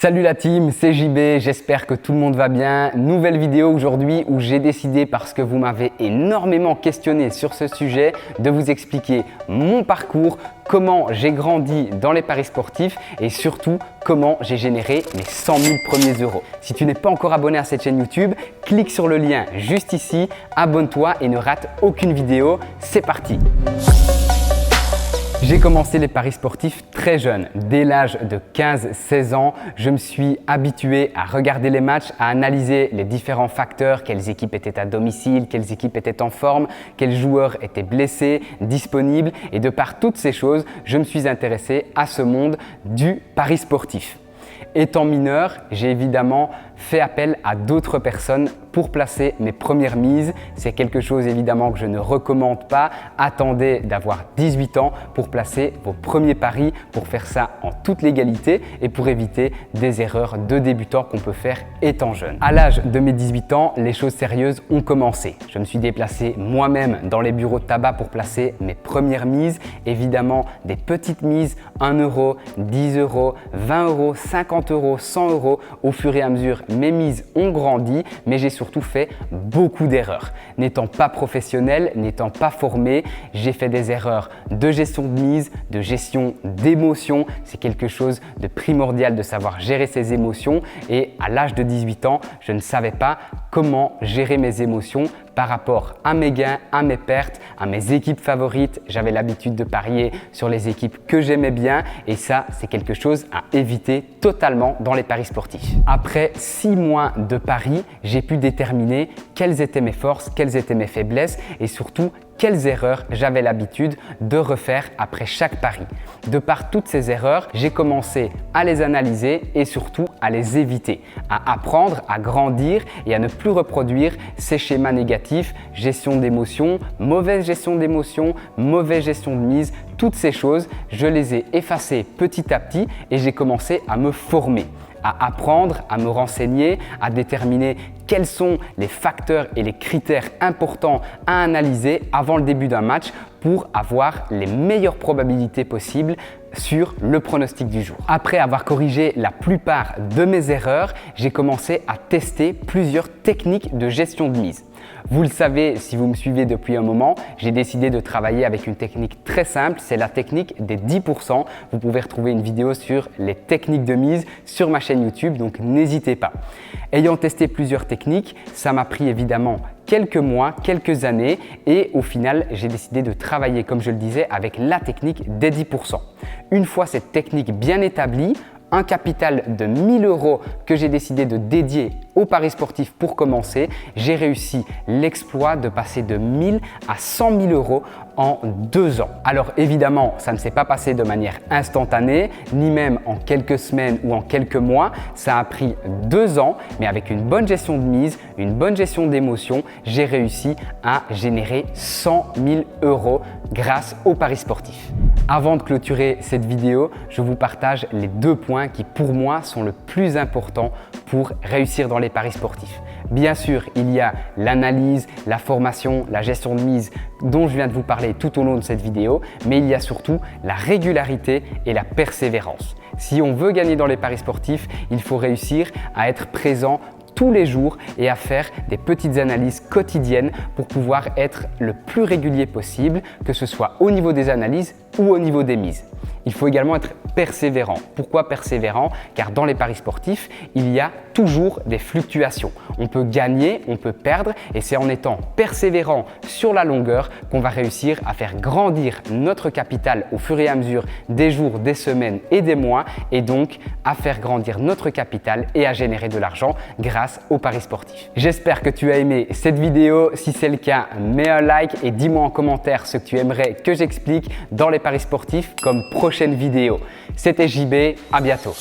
Salut la team, c'est JB, j'espère que tout le monde va bien. Nouvelle vidéo aujourd'hui où j'ai décidé, parce que vous m'avez énormément questionné sur ce sujet, de vous expliquer mon parcours, comment j'ai grandi dans les paris sportifs et surtout comment j'ai généré mes 100 000 premiers euros. Si tu n'es pas encore abonné à cette chaîne YouTube, clique sur le lien juste ici, abonne-toi et ne rate aucune vidéo. C'est parti! J'ai commencé les paris sportifs très jeune. Dès l'âge de 15-16 ans, je me suis habitué à regarder les matchs, à analyser les différents facteurs, quelles équipes étaient à domicile, quelles équipes étaient en forme, quels joueurs étaient blessés, disponibles. Et de par toutes ces choses, je me suis intéressé à ce monde du pari sportif. Étant mineur, j'ai évidemment fait appel à d'autres personnes pour placer mes premières mises. C'est quelque chose évidemment que je ne recommande pas. Attendez d'avoir 18 ans pour placer vos premiers paris, pour faire ça en toute légalité et pour éviter des erreurs de débutants qu'on peut faire étant jeune. À l'âge de mes 18 ans, les choses sérieuses ont commencé. Je me suis déplacé moi-même dans les bureaux de tabac pour placer mes premières mises. Évidemment, des petites mises, 1 euro, 10 euros, 20 euros, 50 euros, 100 euros. Au fur et à mesure, mes mises ont grandi, mais j'ai surtout fait beaucoup d'erreurs. N'étant pas professionnel, n'étant pas formé, j'ai fait des erreurs de gestion de mise, de gestion d'émotions. C'est quelque chose de primordial de savoir gérer ses émotions. Et à l'âge de 18 ans, je ne savais pas comment gérer mes émotions par rapport à mes gains, à mes pertes, à mes équipes favorites. J'avais l'habitude de parier sur les équipes que j'aimais bien et ça, c'est quelque chose à éviter totalement dans les paris sportifs. Après 6 mois de paris, j'ai pu déterminer quelles étaient mes forces, quelles étaient mes faiblesses et surtout quelles erreurs j'avais l'habitude de refaire après chaque pari. De par toutes ces erreurs, j'ai commencé à les analyser et surtout à les éviter, à apprendre, à grandir et à ne plus reproduire ces schémas négatifs, gestion d'émotions, mauvaise gestion d'émotions, mauvaise gestion de mise. Toutes ces choses, je les ai effacées petit à petit et j'ai commencé à me former, à apprendre, à me renseigner, à déterminer quels sont les facteurs et les critères importants à analyser avant le début d'un match pour avoir les meilleures probabilités possibles sur le pronostic du jour. Après avoir corrigé la plupart de mes erreurs, j'ai commencé à tester plusieurs techniques de gestion de mise. Vous le savez, si vous me suivez depuis un moment, j'ai décidé de travailler avec une technique très simple, c'est la technique des 10%. Vous pouvez retrouver une vidéo sur les techniques de mise sur ma chaîne YouTube, donc n'hésitez pas. Ayant testé plusieurs techniques, ça m'a pris évidemment quelques mois, quelques années et au final, j'ai décidé de travailler, comme je le disais, avec la technique des 10%. Une fois cette technique bien établie, un capital de 1 000 euros que j'ai décidé de dédier aux paris sportifs pour commencer, j'ai réussi l'exploit de passer de 1 000 à 100 000 euros en 2 ans. Alors évidemment, ça ne s'est pas passé de manière instantanée, ni même en quelques semaines ou en quelques mois. Ça a pris 2 ans, mais avec une bonne gestion de mise, une bonne gestion d'émotions, j'ai réussi à générer 100 000 euros grâce aux paris sportifs. Avant de clôturer cette vidéo, je vous partage les 2 points qui pour moi sont le plus important pour réussir dans les paris sportifs. Bien sûr, il y a l'analyse, la formation, la gestion de mise dont je viens de vous parler tout au long de cette vidéo, mais il y a surtout la régularité et la persévérance. Si on veut gagner dans les paris sportifs, il faut réussir à être présent tous les jours et à faire des petites analyses quotidiennes pour pouvoir être le plus régulier possible, que ce soit au niveau des analyses ou au niveau des mises. Il faut également être persévérant. Pourquoi persévérant? Car dans les paris sportifs, il y a toujours des fluctuations. On peut gagner, on peut perdre et c'est en étant persévérant sur la longueur qu'on va réussir à faire grandir notre capital au fur et à mesure des jours, des semaines et des mois et donc à faire grandir notre capital et à générer de l'argent grâce aux paris sportifs. J'espère que tu as aimé cette vidéo. Si c'est le cas, mets un like et dis-moi en commentaire ce que tu aimerais que j'explique dans les paris sportifs comme prochaine vidéo. C'était JB, à bientôt.